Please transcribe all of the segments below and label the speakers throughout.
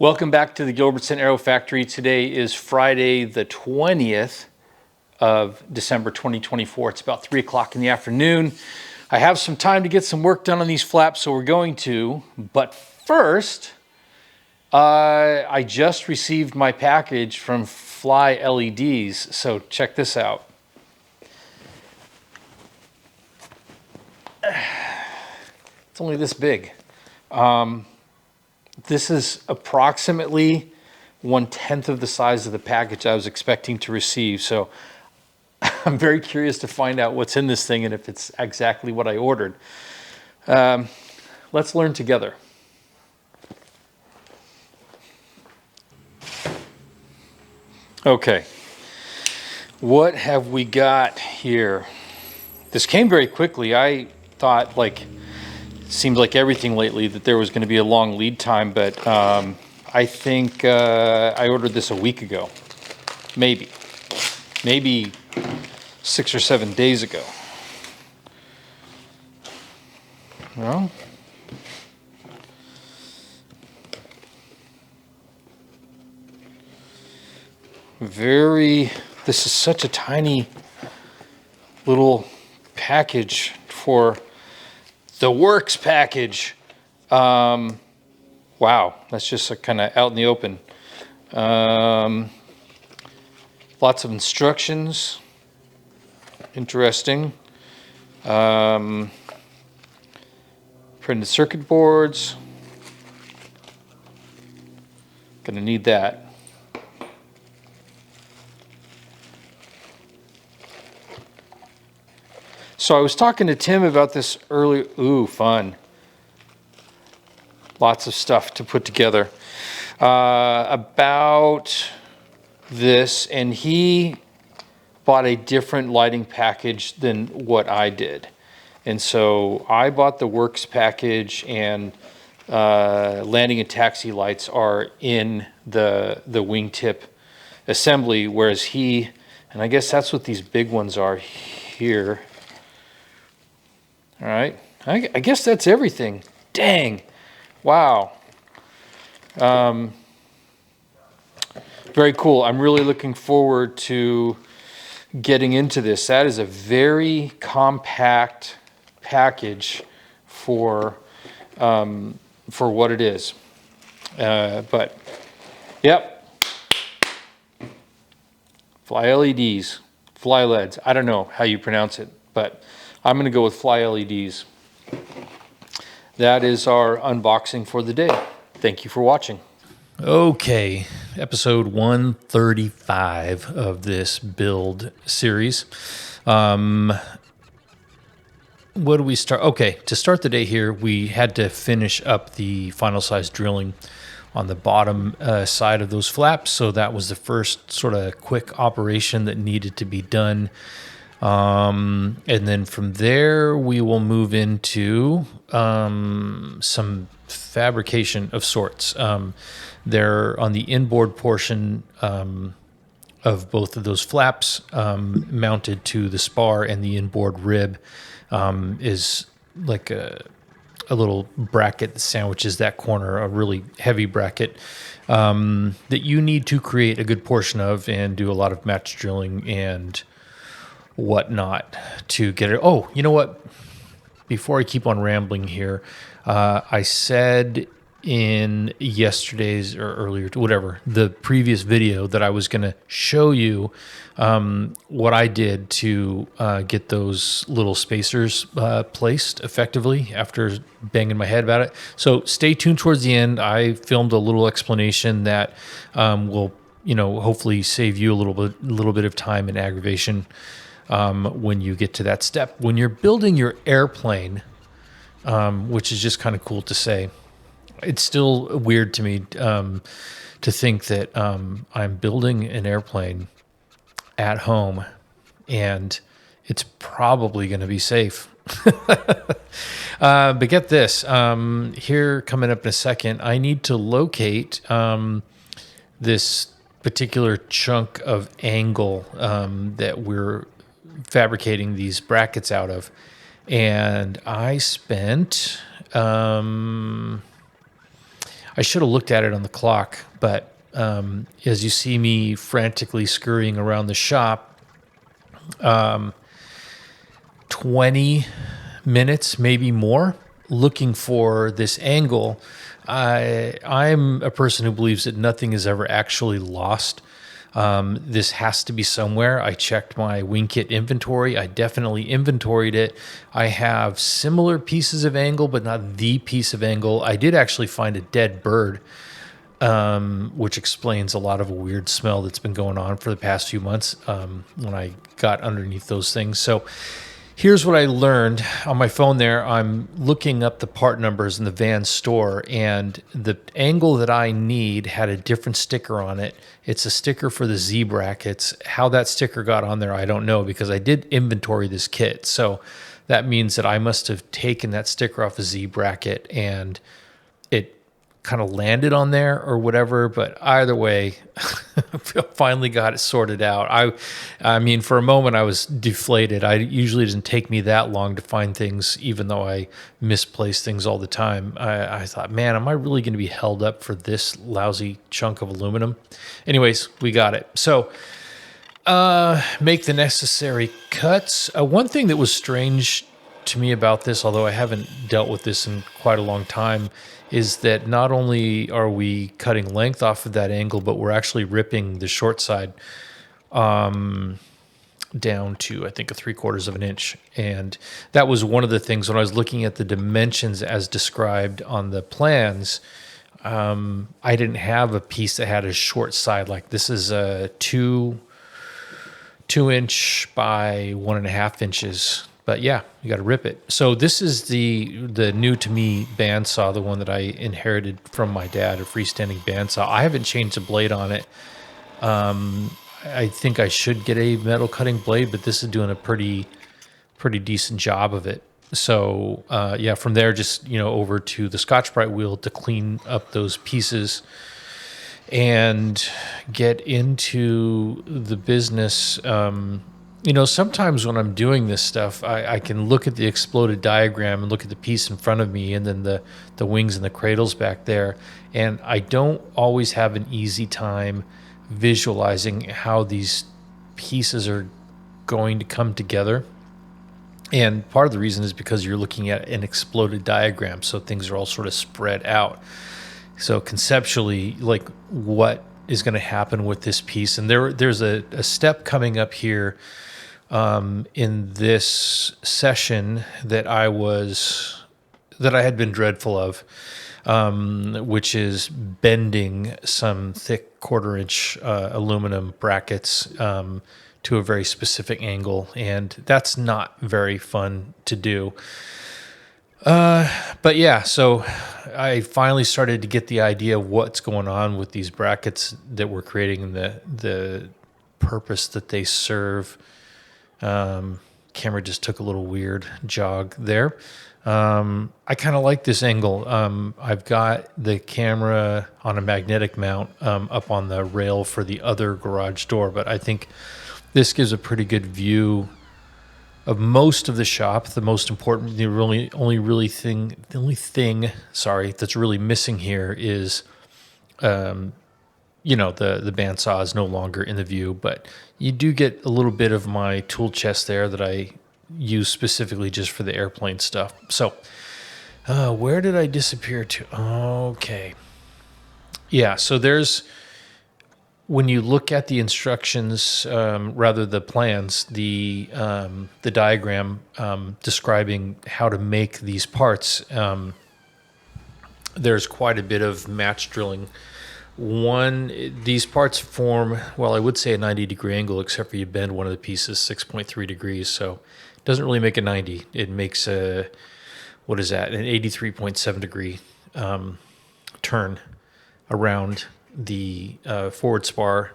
Speaker 1: Welcome back to the Gilbertson Aero Factory. Today is Friday the 20th of December 2024. It's about 3 o'clock in the afternoon. I have some time to get some work done on these flaps, so we're going to. But first, I just received my package from Fly LEDs, so check this out. It's only this big. This is approximately 1/10 of the size of the package I was expecting to receive. So I'm very curious to find out what's in this thing and if it's exactly what I ordered. Let's learn together. Okay, what have we got here? This came very quickly. I thought, like, seems like everything lately, that there was going to be a long lead time, but I think I ordered this a week ago, maybe 6 or 7 days ago. Well, this is such a tiny little package for the works package. Wow, that's just kind of out in the open. Lots of instructions. Interesting. Printed circuit boards. Gonna need that. So I was talking to Tim about this earlier. Ooh, fun. Lots of stuff to put together about this, and he bought a different lighting package than what I did. And so I bought the works package, and landing and taxi lights are in the wingtip assembly, whereas he, and I guess that's what these big ones are here. All right, I guess that's everything. Dang, wow. Very cool. I'm really looking forward to getting into this. That is a very compact package for what it is. But, yep. Fly LEDs, Fly LEDs. I don't know how you pronounce it, but I'm going to go with Fly LEDs. That is our unboxing for the day. Thank you for watching. Okay, episode 135 of this build series. What do we start? Okay, to start the day here, we had to finish up the final size drilling on the bottom side of those flaps. So that was the first sort of quick operation that needed to be done. And then from there, we will move into some fabrication of sorts. They're on the inboard portion of both of those flaps, mounted to the spar, and the inboard rib is like a little bracket that sandwiches that corner, a really heavy bracket that you need to create a good portion of and do a lot of match drilling and whatnot to get it. Oh, you know what? Before I keep on rambling here, I said in yesterday's or earlier, whatever, the previous video that I was going to show you what I did to get those little spacers placed effectively after banging my head about it. So stay tuned towards the end. I filmed a little explanation that will, hopefully save you a little bit of time and aggravation when you get to that step. When you're building your airplane, which is just kind of cool to say, it's still weird to me to think that I'm building an airplane at home and it's probably going to be safe. But get this, here coming up in a second, I need to locate this particular chunk of angle that we're fabricating these brackets out of. And I spent, I should have looked at it on the clock, but as you see me frantically scurrying around the shop, 20 minutes, maybe more, looking for this angle. I'm a person who believes that nothing is ever actually lost. This has to be somewhere. I checked my wing kit inventory. I definitely inventoried it. I have similar pieces of angle, but not the piece of angle. I did actually find a dead bird, which explains a lot of a weird smell that's been going on for the past few months when I got underneath those things. So here's what I learned on my phone there. I'm looking up the part numbers in the van store, and the angle that I need had a different sticker on it. It's a sticker for the Z brackets. How that sticker got on there, I don't know, because I did inventory this kit. So that means that I must have taken that sticker off a Z bracket and it kind of landed on there or whatever. But either way, finally got it sorted out. I mean, for a moment I was deflated. It usually doesn't take me that long to find things, even though I misplace things all the time. I thought, man, am I really going to be held up for this lousy chunk of aluminum? Anyways, we got it. So make the necessary cuts. One thing that was strange to me about this, although I haven't dealt with this in quite a long time, is that not only are we cutting length off of that angle, but we're actually ripping the short side down to, I think, 3/4 of an inch. And that was one of the things when I was looking at the dimensions as described on the plans. I didn't have a piece that had a short side. Like this is a 2-inch by 1.5 inches. But yeah, you got to rip it. So this is the new to me bandsaw, the one that I inherited from my dad, a freestanding bandsaw. I haven't changed the blade on it. I think I should get a metal cutting blade, but this is doing a pretty decent job of it. So yeah, from there, just over to the Scotch-Brite wheel to clean up those pieces and get into the business. Sometimes when I'm doing this stuff, I can look at the exploded diagram and look at the piece in front of me and then the wings and the cradles back there. And I don't always have an easy time visualizing how these pieces are going to come together. And part of the reason is because you're looking at an exploded diagram, so things are all sort of spread out. So conceptually, like what is going to happen with this piece? And there's a step coming up here in this session that I had been dreadful of, which is bending some thick 1/4-inch aluminum brackets to a very specific angle, and that's not very fun to do. But yeah, so I finally started to get the idea of what's going on with these brackets that we're creating and the purpose that they serve. Camera just took a little weird jog there. I kind of like this angle. I've got the camera on a magnetic mount up on the rail for the other garage door, but I think this gives a pretty good view of most of the shop. The most important, the only thing that's really missing here is, the bandsaw is no longer in the view, but you do get a little bit of my tool chest there that I use specifically just for the airplane stuff. So, where did I disappear to? Okay. Yeah, so when you look at the instructions, the plans, the diagram describing how to make these parts, there's quite a bit of match drilling. These parts form, I would say a 90-degree angle, except for you bend one of the pieces 6.3 degrees, so it doesn't really make a 90. It makes an 83.7 degree turn around the forward spar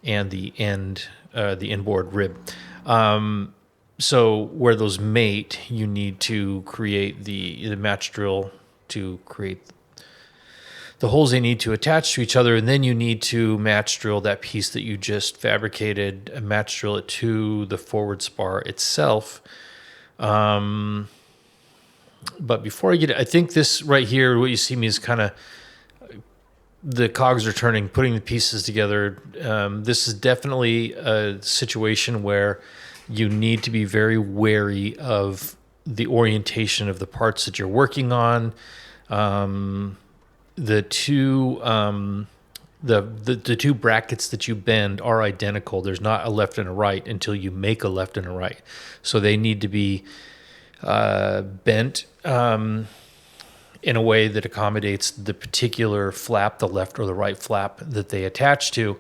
Speaker 1: and the inboard rib. So where those mate, you need to create the match drill to create the holes they need to attach to each other, and then you need to match drill that piece that you just fabricated, match drill it to the forward spar itself, But before I I think this right here, what you see me is kind of the cogs are turning, putting the pieces together. This is definitely a situation where you need to be very wary of the orientation of the parts that you're working on. The two the two brackets that you bend are identical. There's not a left and a right until you make a left and a right. So they need to be bent in a way that accommodates the particular flap, the left or the right flap that they attach to.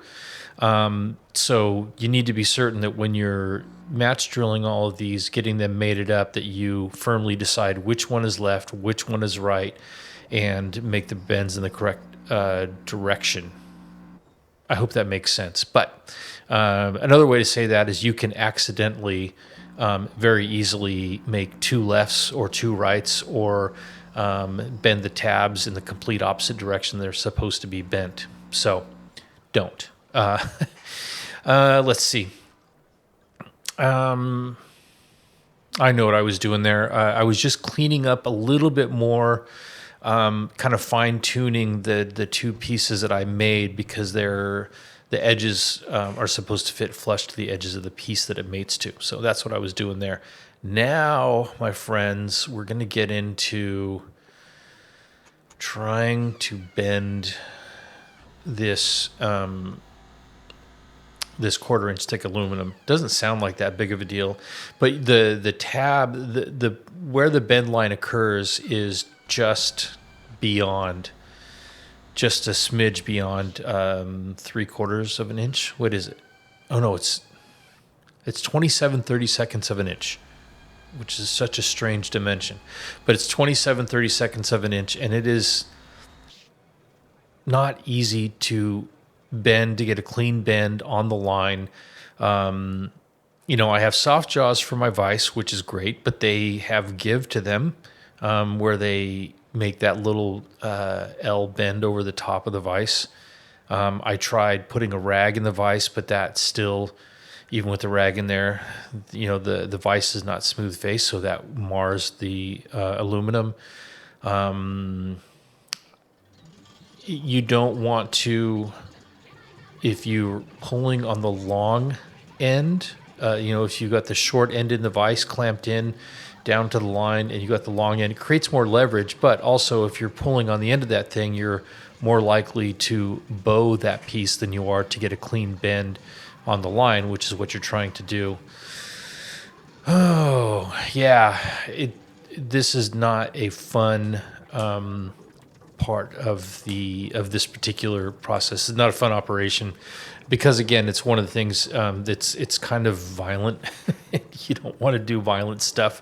Speaker 1: So you need to be certain that when you're match drilling all of these, getting them mated up, that you firmly decide which one is left, which one is right, and make the bends in the correct direction. I hope that makes sense. But another way to say that is you can accidentally very easily make two lefts or two rights, or bend the tabs in the complete opposite direction they're supposed to be bent. So don't. Let's see. I know what I was doing there. I was just cleaning up a little bit more, kind of fine tuning the two pieces that I made, because the edges are supposed to fit flush to the edges of the piece that it mates to. So that's what I was doing there. Now, my friends, we're going to get into trying to bend this this 1/4 inch thick aluminum. Doesn't sound like that big of a deal, but the tab, the where the bend line occurs is just beyond, just a smidge beyond 3/4 of an inch. What is it? Oh no, it's 27/32 of an inch, which is such a strange dimension, but it's 27/32 of an inch, and it is not easy to bend, to get a clean bend on the line. I have soft jaws for my vise, which is great, but they have give to them, where they make that little L bend over the top of the vise. I tried putting a rag in the vise, but that still, even with the rag in there, the vise is not smooth face, so that mars the aluminum. You don't want to, if you're pulling on the long end, if you got the short end in the vise clamped in down to the line and you got the long end, it creates more leverage. But also, if you're pulling on the end of that thing, you're more likely to bow that piece than you are to get a clean bend on the line, which is what you're trying to do. Oh, yeah. This is not a fun part of this particular process. It's not a fun operation, because again, it's one of the things it's kind of violent. You don't want to do violent stuff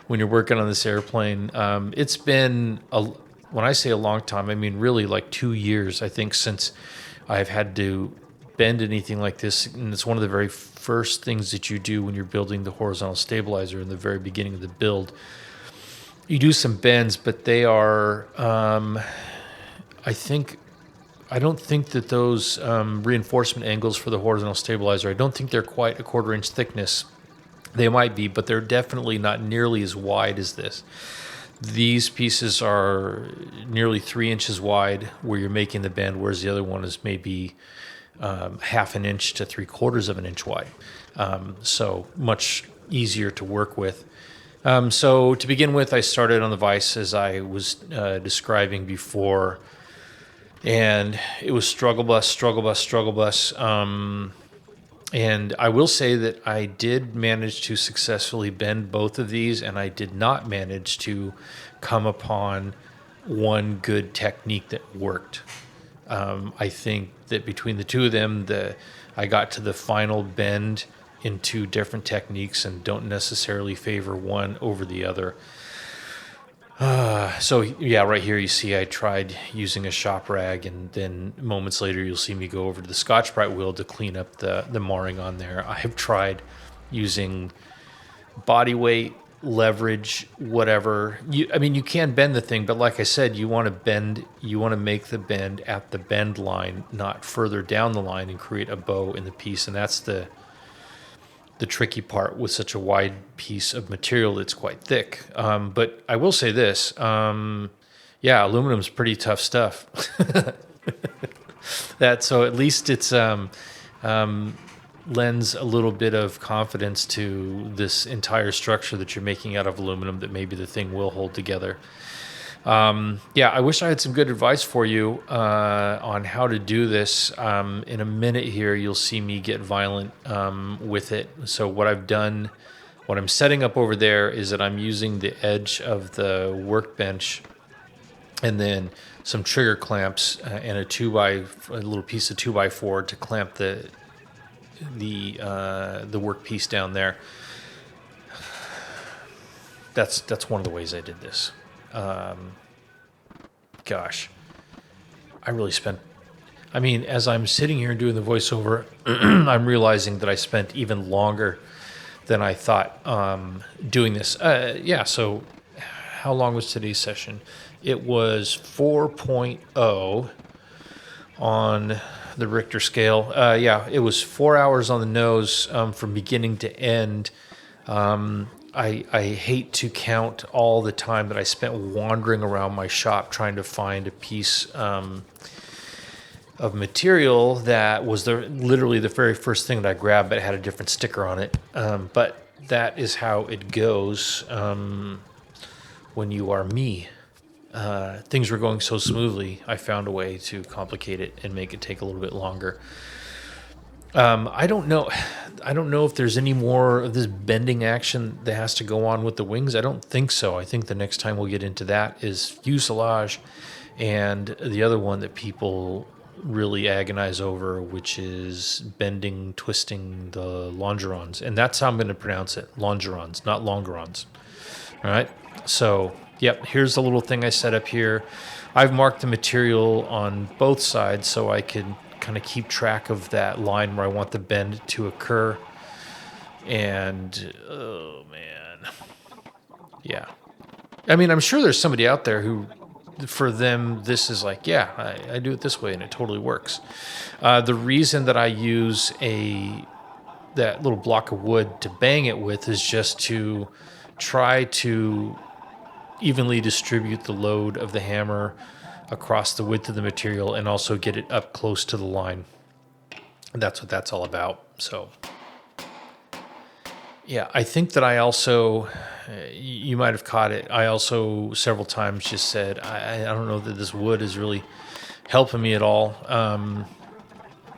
Speaker 1: when you're working on this airplane. It's been when I say a long time, I mean really like 2 years, I think, since I've had to bend anything like this. And it's one of the very first things that you do when you're building the horizontal stabilizer in the very beginning of the build. You do some bends, but they are, I don't think that those reinforcement angles for the horizontal stabilizer, I don't think they're quite a 1/4 inch thickness. They might be, but they're definitely not nearly as wide as this. These pieces are nearly 3 inches wide where you're making the bend, whereas the other one is maybe 1/2 an inch to 3/4 of an inch wide. So much easier to work with. So to begin with, I started on the vise as I was describing before, and it was struggle bus, struggle bus, struggle bus. And I will say that I did manage to successfully bend both of these, and I did not manage to come upon one good technique that worked. I think that between the two of them, I got to the final bend in 2 different techniques and don't necessarily favor one over the other. So yeah, right here you see I tried using a shop rag, and then moments later you'll see me go over to the Scotch-Brite wheel to clean up the marring on there. I have tried using body weight, leverage, whatever. You can bend the thing, but like I said, you want to make the bend at the bend line, not further down the line, and create a bow in the piece. And that's the tricky part with such a wide piece of material that's quite thick. But I will say this, yeah, aluminum's pretty tough stuff. So at least it's lends a little bit of confidence to this entire structure that you're making out of aluminum, that maybe the thing will hold together. Yeah, I wish I had some good advice for you on how to do this. In a minute here, you'll see me get violent with it. So what I'm setting up over there is that I'm using the edge of the workbench and then some trigger clamps and a little piece of 2x4 to clamp the workpiece down there. That's one of the ways I did this. Gosh, I really spent. I mean, as I'm sitting here doing the voiceover, I'm realizing that I spent even longer than I thought doing this. Yeah. So, how long was today's session? It was 4.0 on the Richter scale. Yeah, it was 4 hours on the nose from beginning to end. I hate to count all the time that I spent wandering around my shop trying to find a piece of material that was literally the very first thing that I grabbed, but it had a different sticker on it. But that is how it goes when you are me. Things were going so smoothly, I found a way to complicate it and make it take a little bit longer. I don't know if there's any more of this bending action that has to go on with the wings. I don't think so. I think the next time we'll get into that is fuselage, and the other one that people really agonize over, which is bending, twisting the longerons. And that's how I'm going to pronounce it, longerons, not longerons. All right. So, yep, here's the little thing I set up here. I've marked the material on both sides so I can kind of keep track of that line where I want the bend to occur. And, oh, man. Yeah. I mean, I'm sure there's somebody out there who, for them, this is like, yeah, I do it this way and it totally works. The reason that I use that little block of wood to bang it with is just to try to evenly distribute the load of the hammer across the width of the material and also get it up close to the line. And that's what that's all about. So, yeah, I think that I also, you might have caught it, I also several times just said, I don't know that this wood is really helping me at all.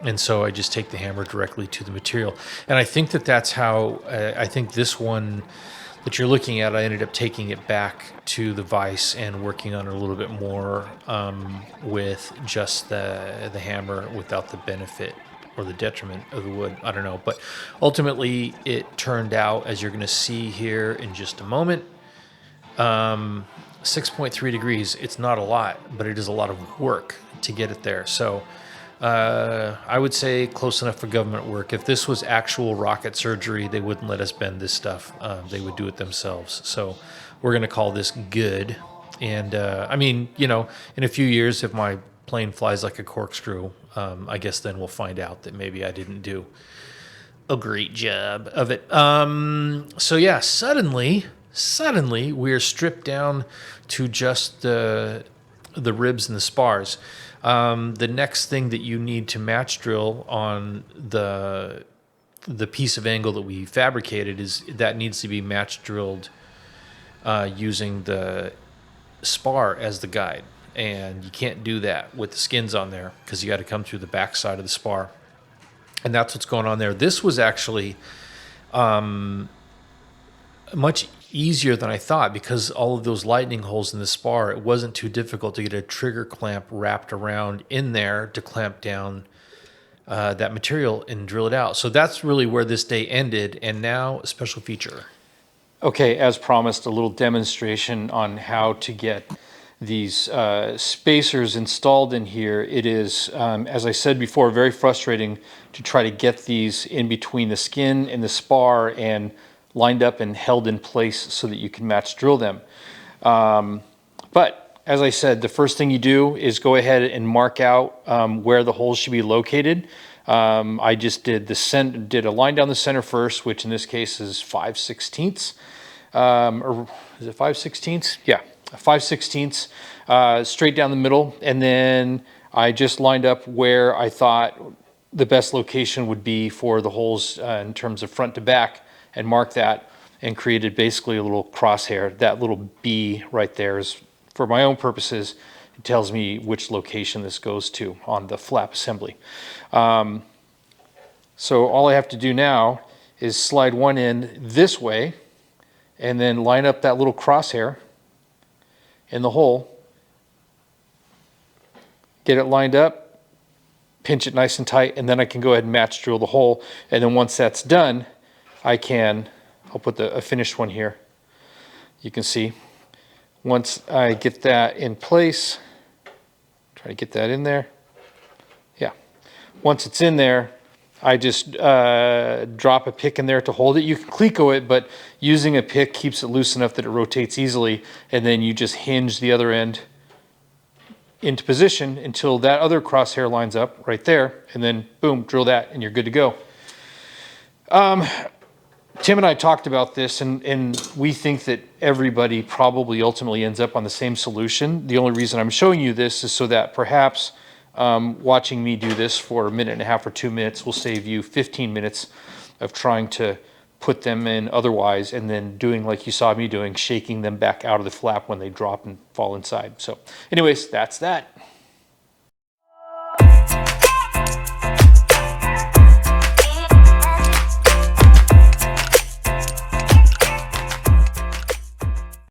Speaker 1: And so I just take the hammer directly to the material. And I think that's how, I think this one that you're looking at, I ended up taking it back to the vise and working on it a little bit more with just the hammer without the benefit or the detriment of the wood. I don't know. But ultimately, it turned out, as you're going to see here in just a moment, 6.3 degrees. It's not a lot, but it is a lot of work to get it there. So I would say close enough for government work. If this was actual rocket surgery, they wouldn't let us bend this stuff. They would do it themselves. So we're going to call this good. And I mean, in a few years, if my plane flies like a corkscrew, I guess then we'll find out that maybe I didn't do a great job of it. So yeah, suddenly we're stripped down to just the ribs and the spars. The next thing that you need to match drill on the piece of angle that we fabricated is that needs to be match drilled using the spar as the guide. And you can't do that with the skins on there because you got to come through the back side of the spar. And that's what's going on there. This was actually much easier than I thought because all of those lightning holes in the spar, it wasn't too difficult to get a trigger clamp wrapped around in there to clamp down that material and drill it out. So that's really where this day ended, and now a special feature. Okay, as promised, a little demonstration on how to get these spacers installed in here. It is, as I said before, very frustrating to try to get these in between the skin and the spar and lined up and held in place so that you can match drill them. But as I said, the first thing you do is go ahead and mark out where the holes should be located. I just did a line down the center first, which in this case is 5/16, or is it 5/16? Yeah, 5/16, straight down the middle. And then I just lined up where I thought the best location would be for the holes in terms of front to back, and marked that and created basically a little crosshair. That little B right there is, for my own purposes, it tells me which location this goes to on the flap assembly. So all I have to do now is slide one in this way and then line up that little crosshair in the hole, get it lined up, pinch it nice and tight, and then I can go ahead and match drill the hole. And then once that's done, I'll put a finished one here. You can see, once I get that in place, try to get that in there. Yeah, once it's in there, I just drop a pick in there to hold it. You can cleco it, but using a pick keeps it loose enough that it rotates easily, and then you just hinge the other end into position until that other crosshair lines up right there, and then boom, drill that and you're good to go. Tim and I talked about this, and we think that everybody probably ultimately ends up on the same solution. The only reason I'm showing you this is so that perhaps watching me do this for a minute and a half or 2 minutes will save you 15 minutes of trying to put them in otherwise, and then doing like you saw me doing, shaking them back out of the flap when they drop and fall inside. So anyways, that's that.